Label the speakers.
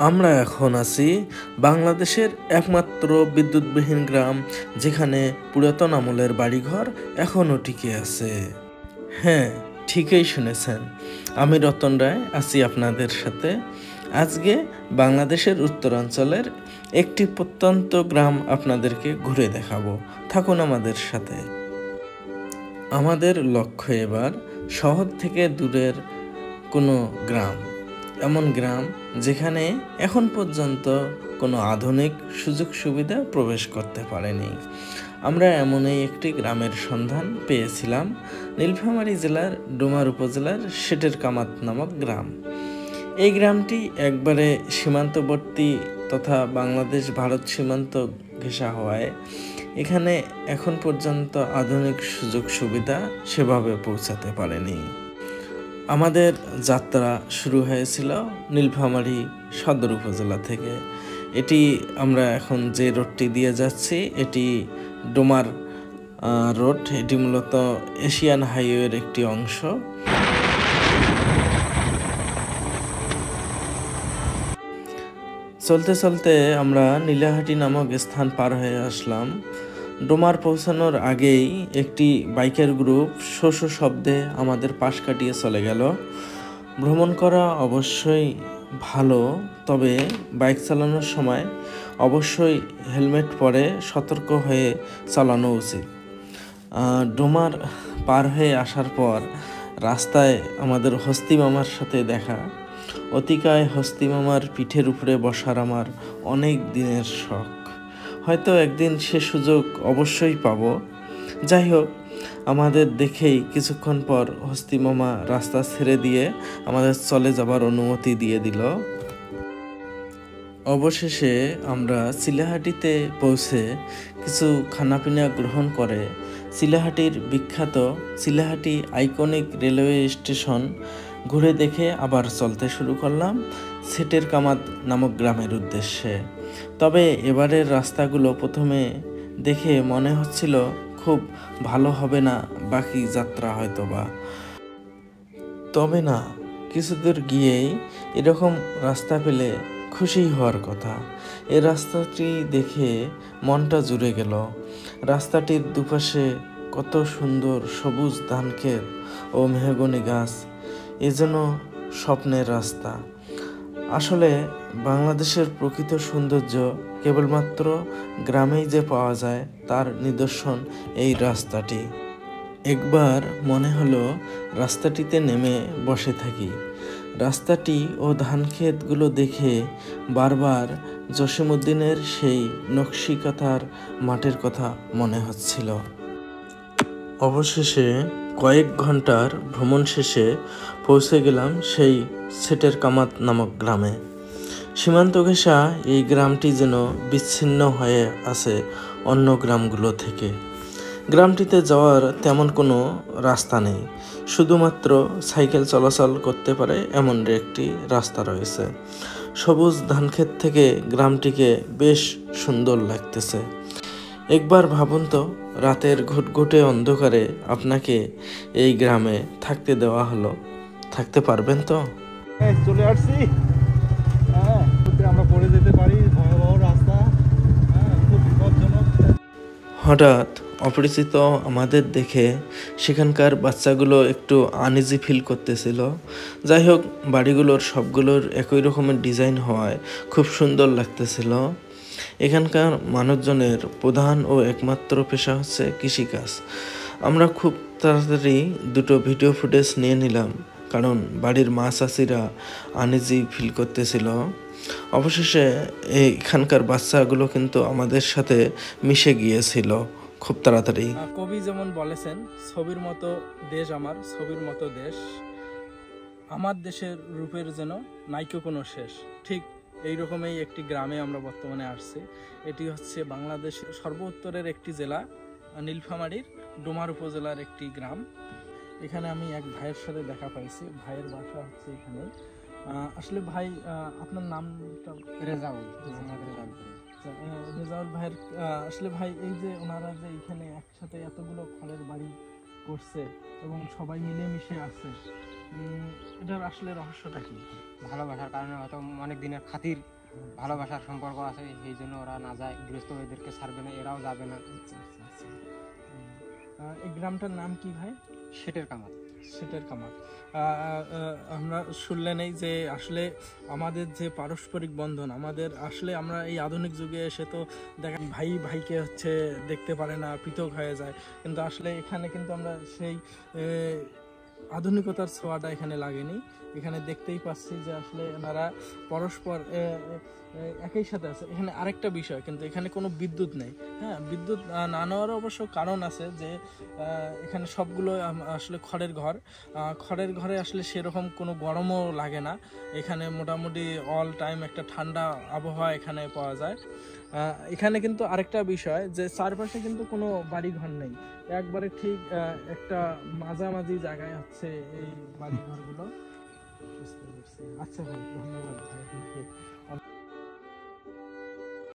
Speaker 1: আমরা এখন আছি বাংলাদেশের একমাত্র বিদ্যুৎবিহীন গ্রাম, যেখানে পুরাতন আমলের বাড়িঘর এখনও টিকে আছে। হ্যাঁ, ঠিকই শুনেছেন, আমি রতন রায় আছি আপনাদের সাথে। আজকে বাংলাদেশের উত্তরাঞ্চলের একটি প্রত্যন্ত গ্রাম আপনাদেরকে ঘুরে দেখাবো। থাকুন আমাদের সাথে। আমাদের লক্ষ্য এবার শহর থেকে দূরের কোনো গ্রাম, এমন গ্রাম যেখানে এখন পর্যন্ত কোনো আধুনিক সুযোগ সুবিধা প্রবেশ করতে পারেনি। আমরা এমনই একটি গ্রামের সন্ধান পেয়েছিলাম, নীলফামারী জেলার ডোমার উপজেলার শেটের কামাত নামক গ্রাম। এই গ্রামটি একবারে সীমান্তবর্তী তথা বাংলাদেশ ভারত সীমান্ত ঘেঁষা হওয়ায় এখানে এখন পর্যন্ত আধুনিক সুযোগ সুবিধা সেভাবে পৌঁছাতে পারেনি। আমাদের যাত্রা শুরু হয়েছিল নীলফামারী সদর উপজেলা থেকে। এটি আমরা এখন যে রোডটি দিয়ে যাচ্ছি এটি ডোমার রোড। এটি মূলত এশিয়ান হাইওয়ের একটি অংশ। চলতে চলতে আমরা নীলাহাটি নামক স্থান পার হয়ে আসলাম। ডোমার পৌঁছানোর আগেই একটি বাইকের গ্রুপ শো শো শব্দে আমাদের পাশ কাটিয়ে চলে গেল। ভ্রমণ করা অবশ্যই ভালো, তবে বাইক চালানোর সময় অবশ্যই হেলমেট পরে সতর্ক হয়ে চালানো উচিত। ডোমার পার হয়ে আসার পর রাস্তায় আমাদের হস্তি মামার সাথে দেখা। অতিকায় হস্তি মামার পিঠের উপরে বসার আমার অনেক দিনের শখ, হয়তো একদিন সে সুযোগ অবশ্যই পাব। যাই হোক, আমাদের দেখেই কিছুক্ষণ পর হস্তি মামা রাস্তা ছেড়ে দিয়ে আমাদের চলে যাবার অনুমতি দিয়ে দিল। অবশেষে আমরা চিলাহাটিতে পৌঁছে কিছু খানাপিনা গ্রহণ করে চিলাহাটির বিখ্যাত চিলাহাটি আইকনিক রেলওয়ে স্টেশন ঘুরে দেখে আবার চলতে শুরু করলাম শেটের কামাত নামক গ্রামের উদ্দেশ্যে। তবে এবারের রাস্তাগুলো প্রথমে দেখে মনে হচ্ছিল খুব ভালো হবে না, বাকি যাত্রা হয়তোবা। তবে না, কিছুদূর গিয়েই এরকম রাস্তা পেলে খুশি হওয়ার কথা। এই রাস্তাটি দেখে মনটা জুড়ে গেল। রাস্তাটির দুপাশে কত সুন্দর সবুজ ধানক্ষেত ও মেহগনি গাছ, এ যেন স্বপ্নের রাস্তা। আসলে বাংলাদেশের প্রকৃত সৌন্দর্য কেবলমাত্র গ্রামেই যে পাওয়া যায় তার নিদর্শন এই রাস্তাটি। একবার মনে হলো রাস্তাটিতে নেমে বসে থাকি। রাস্তাটি ও ধানক্ষেতগুলো দেখে বারবার জসীমউদ্দিনের সেই নকশিকাঁথার মাঠের কথা মনে হচ্ছিল। অবশেষে কয়েক ঘন্টার ভ্রমণ শেষে পৌঁছে গেলাম সেই শেটের কামাত নামক গ্রামে। সীমান্ত ঘেঁষা এই গ্রামটি যেন বিচ্ছিন্ন হয়ে আছে অন্য গ্রামগুলো থেকে। গ্রামটিতে যাওয়ার তেমন কোনো রাস্তা নেই, শুধুমাত্র সাইকেল চলাচল করতে পারে এমন একটি রাস্তা রয়েছে। সবুজ ধানক্ষেত থেকে গ্রামটিকে বেশ সুন্দর লাগতেছে। একবার ভাবুন তো, রাতের ঘুটঘুটে অন্ধকারে আপনাকে এই গ্রামে থাকতে দেওয়া হলো, থাকতে পারবেন তো?
Speaker 2: চলে আসছি, আমরা পড়ে যেতে পারি, ভয়াবহ রাস্তা, খুব বিপজ্জনক।
Speaker 1: হঠাৎ অপরিচিত আমাদের দেখে সেখানকার বাচ্চাগুলো একটু আনইজি ফিল করতেছিল। যাই হোক, বাড়িগুলোর সবগুলোর একই রকমের ডিজাইন হওয়ায় খুব সুন্দর লাগতেছিল। এখানকার মানুষজনের প্রধান ও একমাত্র পেশা হচ্ছে কৃষিকাজ। আমরা খুব তাড়াতাড়ি দুটো ভিডিও ফুটেজ নিয়ে নিলাম, কারণ বাড়ির মা চাচিরা আনইজি ফিল করতেছিল। অবশেষে এখানকার বাচ্চাগুলো কিন্তু আমাদের সাথে মিশে গিয়েছিল খুব তাড়াতাড়ি।
Speaker 3: কবি যেমন বলেছেন, ছবির মতো দেশ আমার, ছবির মতো দেশ আমার, দেশের রূপের যেন নাইকো কোনো শেষ। ঠিক এইরকমই একটি গ্রামে আমরা বর্তমানে আসছি। এটি হচ্ছে বাংলাদেশের সর্বোত্তরের একটি জেলা, নীলফামারীর ডোমার উপজেলার একটি গ্রাম। এখানে আমি এক ভাইয়ের সাথে দেখা পাইছি। ভাইয়ের বাসা হচ্ছে এখানে। আসলে ভাই, আপনার নামটা? রেজাউল। রেজাউল ভাইয়ের আসলে ভাই, এই যে ওনারা যে এখানে একসাথে এতগুলো খড়ের বাড়ি করছে এবং সবাই মিলেমিশে আছে, এটার আসলে রহস্যটা কি?
Speaker 4: ভালোবাসার কারণে হয়তো অনেক দিনের খাতির ভালোবাসার সম্পর্ক আছে, সেই জন্য ওরা না যায়। গৃহস্থ এদেরকে ছাড়বে না, এরাও যাবে না।
Speaker 3: আচ্ছা আচ্ছা আচ্ছা। এই গ্রামটার নাম কি ভাই?
Speaker 4: সেটের কামাল।
Speaker 3: সেটের কামাল। আমরা শুনলেন এই যে আসলে আমাদের যে পারস্পরিক বন্ধন, আমাদের আসলে আমরা এই আধুনিক যুগে এসে তো দেখা ভাই ভাইকে হচ্ছে দেখতে পারে না, পৃথক হয়ে যায়, কিন্তু আসলে এখানে কিন্তু আমরা সেই আধুনিকতার ছোঁয়াটা এখানে লাগেনি। এখানে দেখতেই পাচ্ছি যে আসলে এনারা পরস্পর একই সাথে আছে। এখানে আরেকটা বিষয়, কিন্তু এখানে কোনো বিদ্যুৎ নেই। হ্যাঁ, বিদ্যুৎ না নেওয়ার অবশ্য কারণ আছে যে এখানে সবগুলো আসলে খড়ের ঘর। খড়ের ঘরে আসলে সেরকম কোনো গরমও লাগে না। এখানে মোটামুটি অল টাইম একটা ঠান্ডা আবহাওয়া এখানে পাওয়া যায়। এখানে কিন্তু আরেকটা বিষয় যে চারপাশে কিন্তু কোনো বাড়িঘর নেই, একবারে ঠিক একটা মাঝামাঝি জায়গায় হচ্ছে এই বাড়িঘরগুলো। বুঝতে পারছি। আচ্ছা ভাই, ধন্যবাদ ভাই।